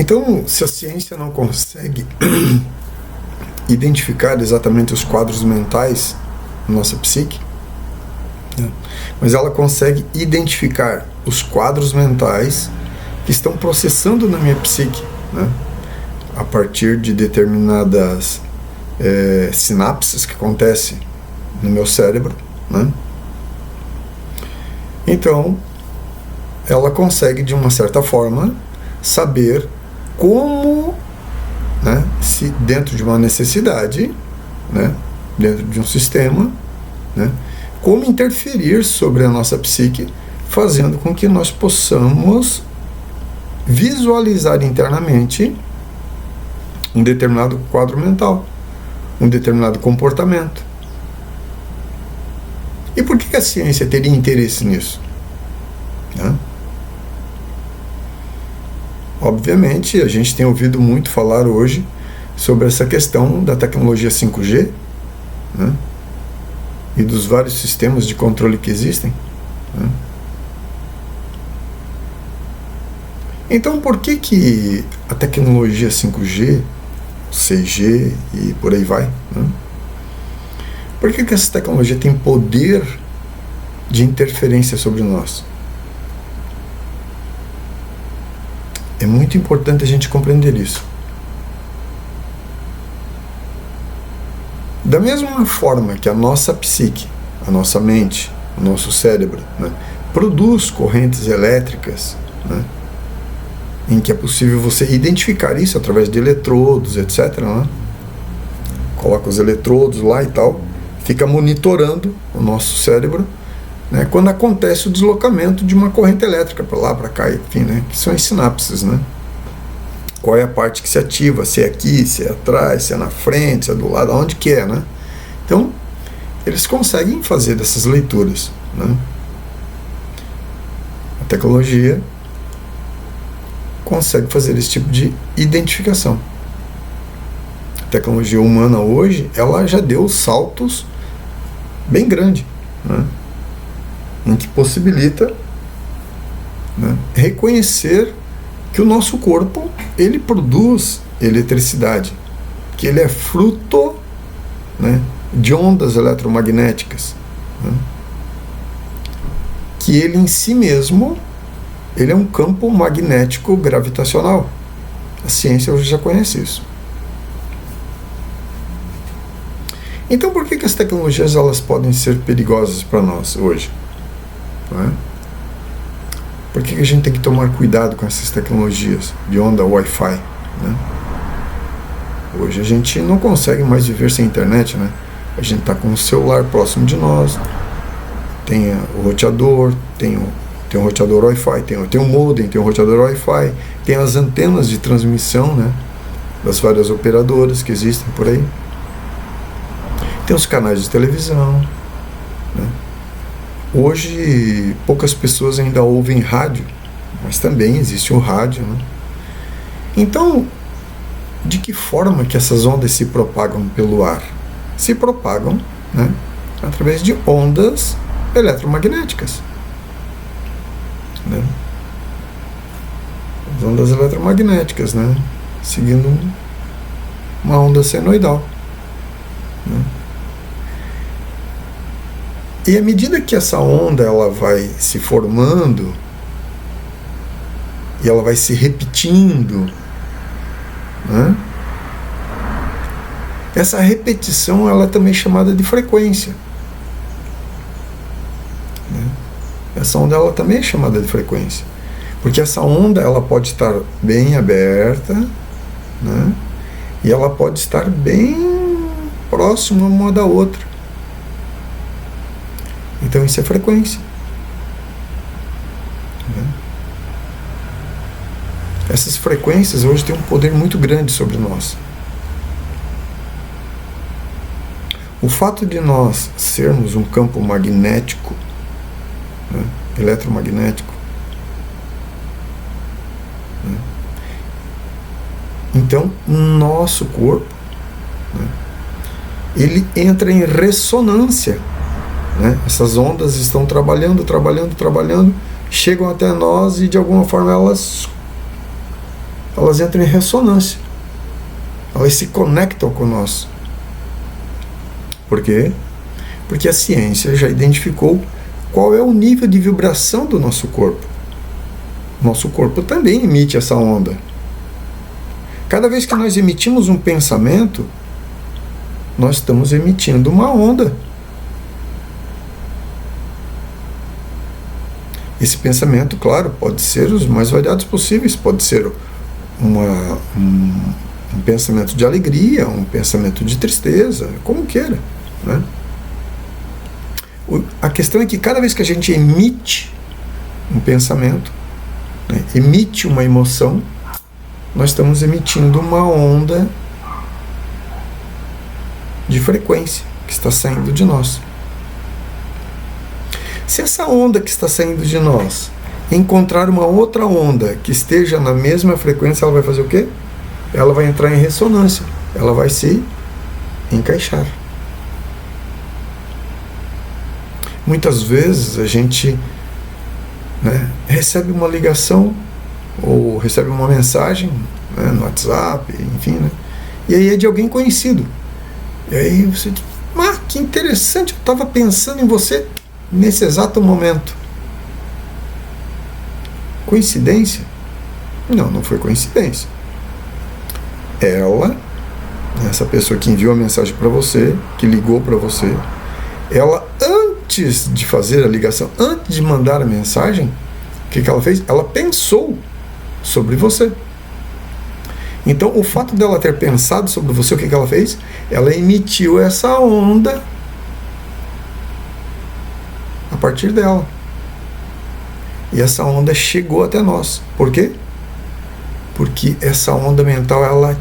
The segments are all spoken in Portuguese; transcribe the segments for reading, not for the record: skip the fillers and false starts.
Então, se a ciência não consegue identificar exatamente os quadros mentais na nossa psique, né, mas ela consegue identificar os quadros mentais que estão processando na minha psique, né, a partir de determinadas sinapses que acontecem no meu cérebro, né? Então, ela consegue, de uma certa forma, saber como, né, se dentro de uma necessidade, né, dentro de um sistema, né, como interferir sobre a nossa psique, fazendo com que nós possamos visualizar internamente um determinado quadro mental, um determinado comportamento. E por que a ciência teria interesse nisso? Né? Obviamente, a gente tem ouvido muito falar hoje sobre essa questão da tecnologia 5G, né? E dos vários sistemas de controle que existem, né? Então, por que a tecnologia 5G, 6G e por aí vai, né? Por que essa tecnologia tem poder de interferência sobre nós? É muito importante a gente compreender isso. Da mesma forma que a nossa psique, a nossa mente, o nosso cérebro, né, produz correntes elétricas, né, em que é possível você identificar isso através de eletrodos, etc., né? Coloca os eletrodos lá e tal, fica monitorando o nosso cérebro, né, quando acontece o deslocamento de uma corrente elétrica para lá, para cá, enfim, né, que são as sinapses, né? Qual é a parte que se ativa, se é aqui, se é atrás, se é na frente, se é do lado, aonde que é, né? Então, eles conseguem fazer dessas leituras, né? A tecnologia consegue fazer esse tipo de identificação. A tecnologia humana hoje, ela já deu saltos bem grandes, né, em que possibilita, né, reconhecer que o nosso corpo, ele produz eletricidade, que ele é fruto, né, de ondas eletromagnéticas, né, que ele em si mesmo, ele é um campo magnético gravitacional. A ciência hoje já conhece isso. Então, por que as tecnologias elas podem ser perigosas para nós hoje? Não é? Por que a gente tem que tomar cuidado com essas tecnologias de onda Wi-Fi, né? Hoje a gente não consegue mais viver sem internet, né? A gente está com o celular próximo de nós, tem o roteador, tem um roteador Wi-Fi, tem um modem, tem um roteador Wi-Fi, tem as antenas de transmissão, né, das várias operadoras que existem por aí. Tem os canais de televisão, né? Hoje poucas pessoas ainda ouvem rádio, mas também existe o rádio, né? Então, de que forma que essas ondas se propagam pelo ar? Se propagam, né, através de ondas eletromagnéticas, né? As ondas eletromagnéticas, né, seguindo uma onda senoidal, né? E à medida que essa onda ela vai se formando e ela vai se repetindo, né, essa repetição ela é também chamada de frequência, né? Essa onda ela também é chamada de frequência, porque essa onda ela pode estar bem aberta, né, e ela pode estar bem próxima uma da outra. Então isso é frequência, né? Essas frequências hoje têm um poder muito grande sobre nós. O fato de nós sermos um campo magnético, né, eletromagnético, né, então nosso corpo, né, ele entra em ressonância, né? Essas ondas estão trabalhando, chegam até nós e de alguma forma elas elas entram em ressonância. Elas se conectam com nós. Por quê? Porque a ciência já identificou qual é o nível de vibração do nosso corpo. Nosso corpo também emite essa onda. Cada vez que nós emitimos um pensamento, nós estamos emitindo uma onda. Esse pensamento, claro, pode ser os mais variados possíveis. Pode ser um pensamento de alegria, um pensamento de tristeza, como queira, né? A questão é que cada vez que a gente emite um pensamento, né, emite uma emoção, nós estamos emitindo uma onda de frequência que está saindo de nós. Se essa onda que está saindo de nós encontrar uma outra onda que esteja na mesma frequência, ela vai fazer o quê? Ela vai entrar em ressonância, ela vai se encaixar. Muitas vezes a gente, né, recebe uma ligação ou recebe uma mensagem, né, no WhatsApp, enfim, né, e aí é de alguém conhecido. E aí você diz, que interessante, eu estava pensando em você nesse exato momento. Coincidência? Não, não foi coincidência. Ela, essa pessoa que enviou a mensagem para você, que ligou para você, ela, antes de fazer a ligação, antes de mandar a mensagem, o que ela fez? Ela pensou sobre você. Então, o fato dela ter pensado sobre você, o que ela fez? Ela emitiu essa onda a partir dela. E essa onda chegou até nós. Por quê? Porque essa onda mental, ela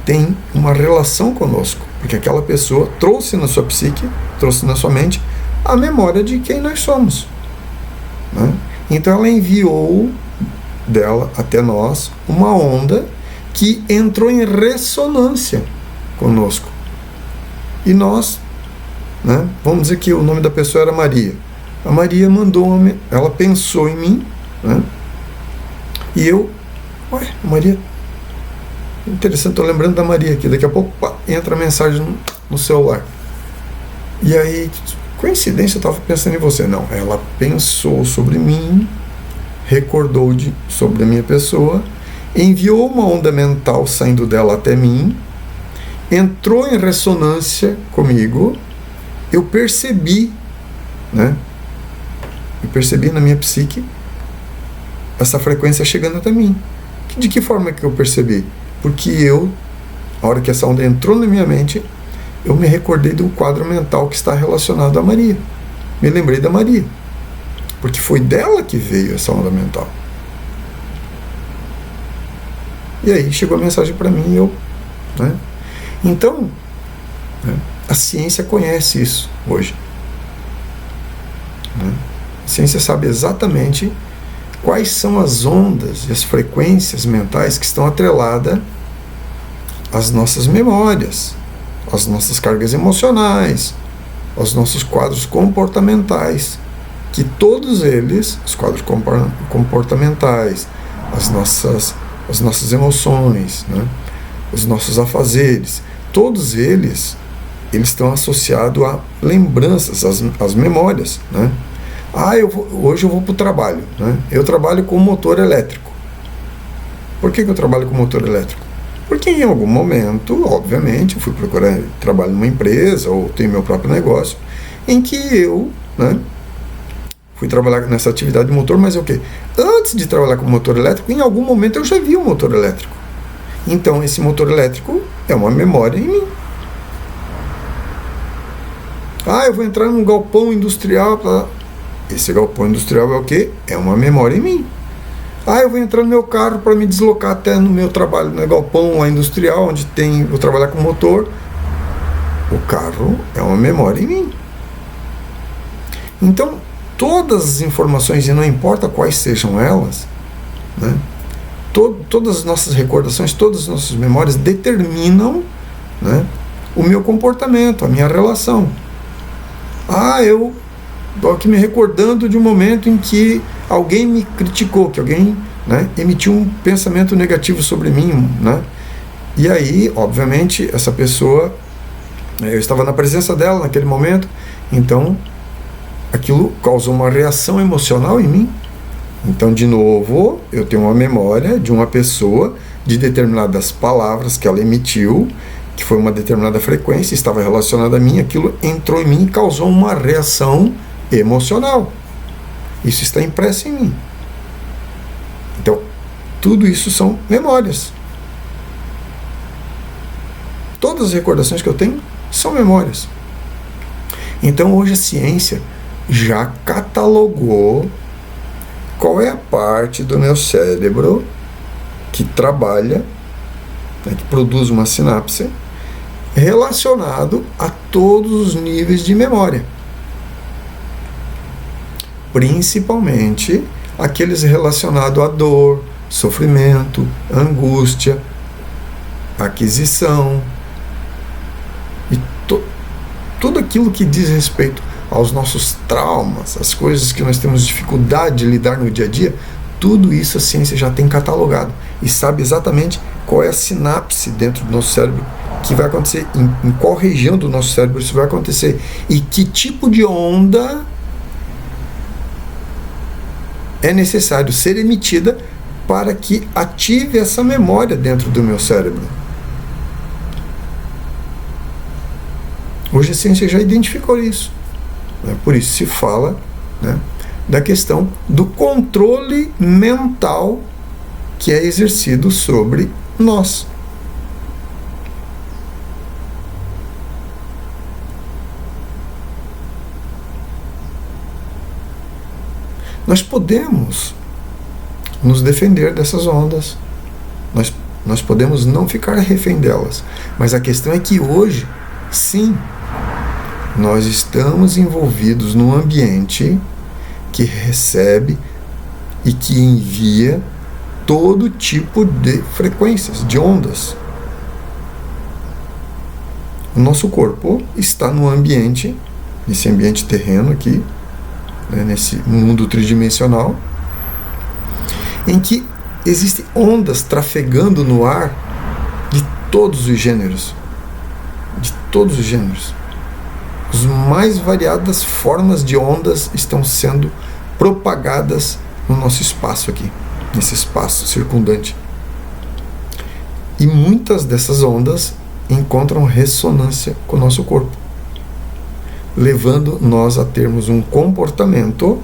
tem uma relação conosco. Porque aquela pessoa trouxe na sua psique, trouxe na sua mente, a memória de quem nós somos, né? Então ela enviou dela até nós uma onda que entrou em ressonância conosco. E nós, né, vamos dizer que o nome da pessoa era Maria. A Maria mandou, ela pensou em mim, né? E eu, Maria, interessante, estou lembrando da Maria aqui, daqui a pouco entra a mensagem no celular. E aí, coincidência, eu estava pensando em você. Não, ela pensou sobre mim, recordou sobre a minha pessoa, enviou uma onda mental saindo dela até mim, entrou em ressonância comigo, eu percebi, né? Eu percebi na minha psique essa frequência chegando até mim. De que forma que eu percebi? Porque eu, a hora que essa onda entrou na minha mente, eu me recordei de um quadro mental que está relacionado a Maria. Me lembrei da Maria. Porque foi dela que veio essa onda mental. E aí chegou a mensagem para mim e eu, né? Então, né, a ciência conhece isso hoje, né? A ciência sabe exatamente quais são as ondas e as frequências mentais que estão atreladas às nossas memórias, às nossas cargas emocionais, aos nossos quadros comportamentais, que todos eles, os quadros comportamentais, as nossas emoções, né, os nossos afazeres, todos eles estão associados a lembranças, às memórias, né? Hoje eu vou para o trabalho, né? Eu trabalho com motor elétrico. Por que eu trabalho com motor elétrico? Porque em algum momento, obviamente, eu fui procurar trabalho numa empresa ou tenho meu próprio negócio, em que eu, né, fui trabalhar nessa atividade de motor, mas é o quê? Antes de trabalhar com motor elétrico, em algum momento eu já vi um motor elétrico. Então esse motor elétrico é uma memória em mim. Eu vou entrar num galpão industrial. Esse galpão industrial é o quê? É uma memória em mim. Eu vou entrar no meu carro para me deslocar até no meu trabalho, no galpão industrial, onde vou trabalhar com motor. O carro é uma memória em mim. Então, todas as informações, e não importa quais sejam elas, né, todas as nossas recordações, todas as nossas memórias determinam, né, o meu comportamento, a minha relação. Eu estou aqui me recordando de um momento em que alguém me criticou, que alguém né, emitiu um pensamento negativo sobre mim, né? E aí, obviamente, essa pessoa, eu estava na presença dela naquele momento, então aquilo causou uma reação emocional em mim. Então, de novo, eu tenho uma memória de uma pessoa, de determinadas palavras que ela emitiu, que foi uma determinada frequência, estava relacionada a mim, aquilo entrou em mim e causou uma reação emocional. Isso está impresso em mim. Então, tudo isso são memórias. Todas as recordações que eu tenho são memórias. Então, hoje a ciência já catalogou qual é a parte do meu cérebro que trabalha, né, que produz uma sinapse relacionado a todos os níveis de memória. Principalmente aqueles relacionados à dor, sofrimento, angústia, aquisição e tudo aquilo que diz respeito aos nossos traumas, as coisas que nós temos dificuldade de lidar no dia a dia. Tudo isso a ciência já tem catalogado e sabe exatamente qual é a sinapse dentro do nosso cérebro que vai acontecer, em qual região do nosso cérebro isso vai acontecer e que tipo de onda é necessário ser emitida para que ative essa memória dentro do meu cérebro. Hoje a ciência já identificou isso. Né? Por isso se fala, né, da questão do controle mental que é exercido sobre nós. Nós podemos nos defender dessas ondas, nós podemos não ficar refém delas, mas a questão é que hoje, sim, nós estamos envolvidos num ambiente que recebe e que envia todo tipo de frequências, de ondas. O nosso corpo está no ambiente, nesse ambiente terreno aqui, né, nesse mundo tridimensional, em que existem ondas trafegando no ar de todos os gêneros. De todos os gêneros. As mais variadas formas de ondas estão sendo propagadas no nosso espaço aqui, nesse espaço circundante. E muitas dessas ondas encontram ressonância com o nosso corpo, levando nós a termos um comportamento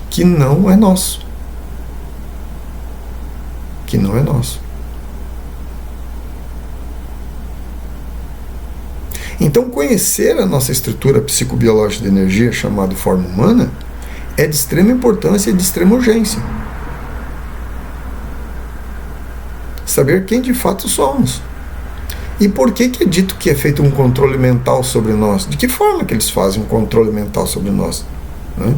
que não é nosso. Que não é nosso. Então, conhecer a nossa estrutura psicobiológica de energia, chamada forma humana, é de extrema importância e de extrema urgência. Saber quem de fato somos. E por que é dito que é feito um controle mental sobre nós? De que forma que eles fazem um controle mental sobre nós? Né?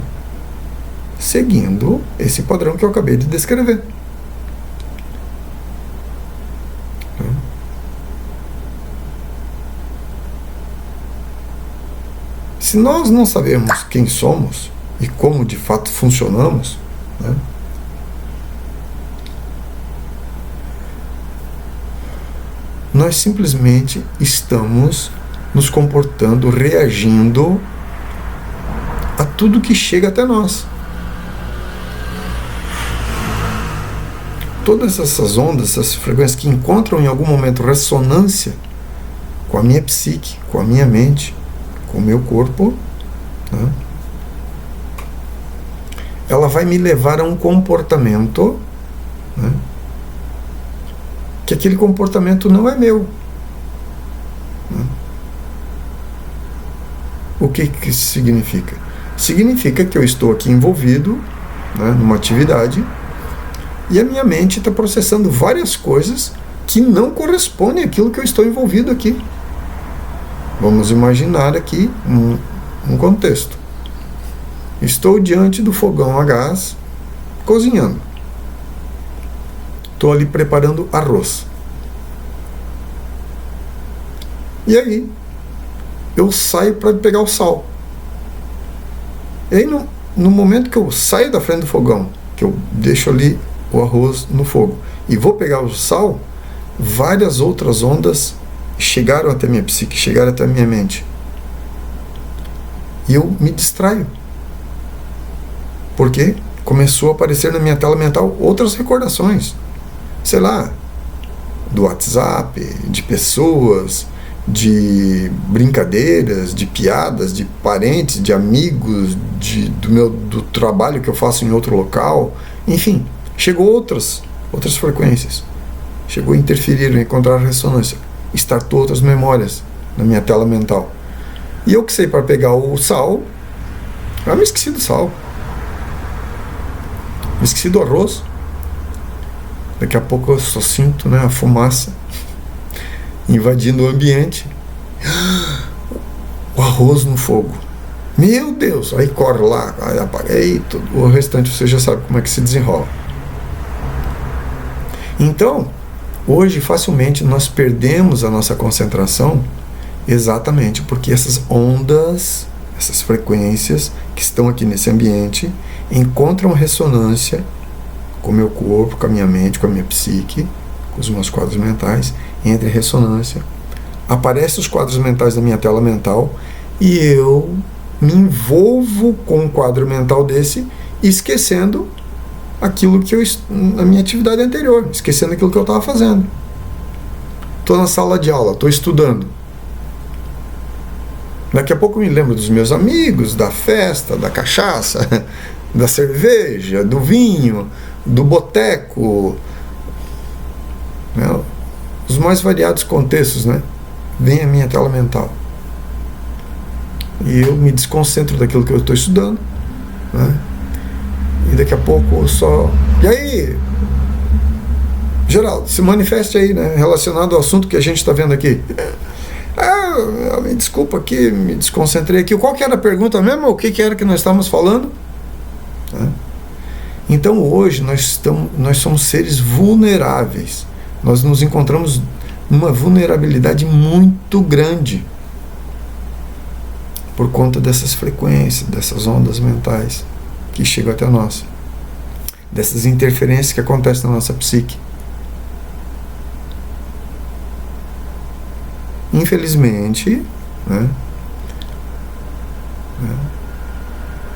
Seguindo esse padrão que eu acabei de descrever. Se nós não sabemos quem somos e como de fato funcionamos, né, nós simplesmente estamos nos comportando, reagindo a tudo que chega até nós. Todas essas ondas, essas frequências que encontram em algum momento ressonância com a minha psique, com a minha mente, com o meu corpo, né, ela vai me levar a um comportamento, né, que aquele comportamento não é meu. Né? O que isso significa? Significa que eu estou aqui envolvido, né, numa atividade e a minha mente está processando várias coisas que não correspondem àquilo que eu estou envolvido aqui. Vamos imaginar aqui um contexto. Estou diante do fogão a gás, cozinhando. Estou ali preparando arroz. E aí, eu saio para pegar o sal. E aí, no momento que eu saio da frente do fogão, que eu deixo ali o arroz no fogo e vou pegar o sal, várias outras ondas chegaram até minha psique, chegaram até minha mente. E eu me distraio. Porque começou a aparecer na minha tela mental outras recordações. Sei lá, do WhatsApp, de pessoas, de brincadeiras, de piadas, de parentes, de amigos, do trabalho que eu faço em outro local. Enfim, chegou outras frequências. Chegou a interferir, a encontrar ressonância. Startou outras memórias na minha tela mental. E eu que sei para pegar o sal, eu me esqueci do sal. Me esqueci do arroz. Daqui a pouco eu só sinto, né, a fumaça invadindo o ambiente. O arroz no fogo. Meu Deus! Aí corre lá, aí apaga. E tudo. O restante você já sabe como é que se desenrola. Então, hoje facilmente nós perdemos a nossa concentração exatamente porque essas ondas, essas frequências que estão aqui nesse ambiente encontram ressonância com o meu corpo, com a minha mente, com a minha psique, com os meus quadros mentais, entra em ressonância. Aparecem os quadros mentais da minha tela mental e eu me envolvo com um quadro mental desse, esquecendo aquilo que na minha atividade anterior, esquecendo aquilo que eu estava fazendo. Estou na sala de aula, estou estudando. Daqui a pouco eu me lembro dos meus amigos, da festa, da cachaça, da cerveja, do vinho, do boteco, né? Os mais variados contextos, né? Vem a minha tela mental. E eu me desconcentro daquilo que eu estou estudando, né? E daqui a pouco eu só... E aí, Geraldo, se manifeste aí, né? Relacionado ao assunto que a gente está vendo aqui. Me desculpa aqui, me desconcentrei aqui. Qual que era a pergunta mesmo? O que era que nós estávamos falando? Então hoje nós somos seres vulneráveis. Nós nos encontramos numa vulnerabilidade muito grande por conta dessas frequências, dessas ondas mentais que chegam até nós, dessas interferências que acontecem na nossa psique. Infelizmente, né,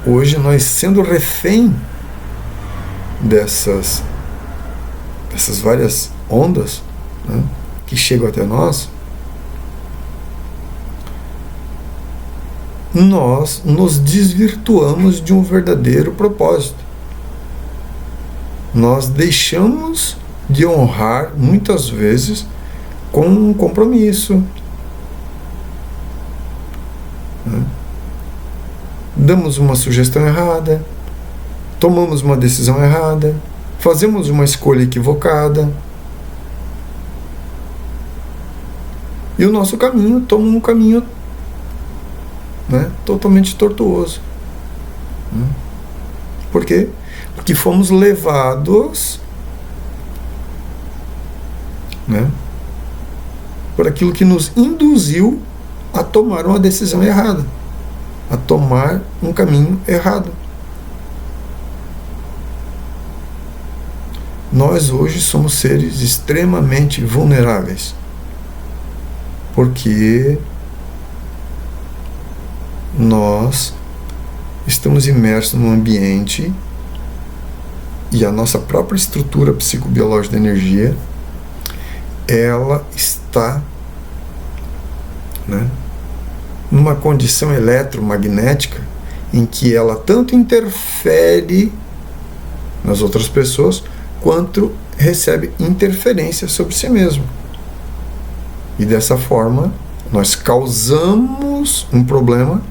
hoje nós sendo refém dessas várias ondas, né, que chegam até nós, nós nos desvirtuamos de um verdadeiro propósito. Nós deixamos de honrar muitas vezes com um compromisso, né? Damos uma sugestão errada, tomamos uma decisão errada, fazemos uma escolha equivocada e o nosso caminho toma um caminho, né, totalmente tortuoso. Por quê? Porque fomos levados, né, por aquilo que nos induziu a tomar uma decisão errada, a tomar um caminho errado. Nós hoje somos seres extremamente vulneráveis, porque nós estamos imersos num ambiente e a nossa própria estrutura psicobiológica da energia, ela está, né, numa condição eletromagnética em que ela tanto interfere nas outras pessoas quanto recebe interferência sobre si mesmo. E dessa forma nós causamos um problema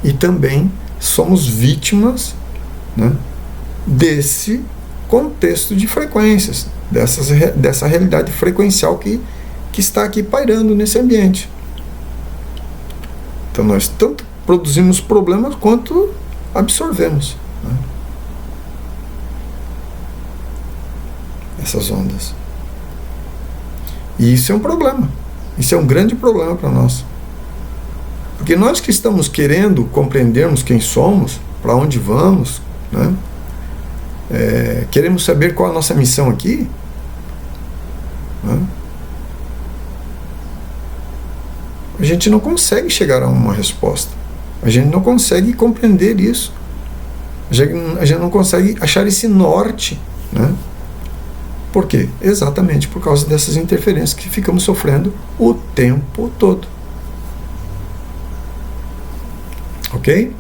e também somos vítimas, né, desse contexto de frequências, dessa realidade frequencial que está aqui pairando nesse ambiente. Então nós tanto produzimos problemas quanto absorvemos, né, essas ondas. E isso é um problema. Isso é um grande problema para nós. Porque nós que estamos querendo compreendermos quem somos, para onde vamos, né? Queremos saber qual a nossa missão aqui, né? A gente não consegue chegar a uma resposta. A gente não consegue compreender isso. A gente não consegue achar esse norte, né? Por quê? Exatamente por causa dessas interferências que ficamos sofrendo o tempo todo. Ok?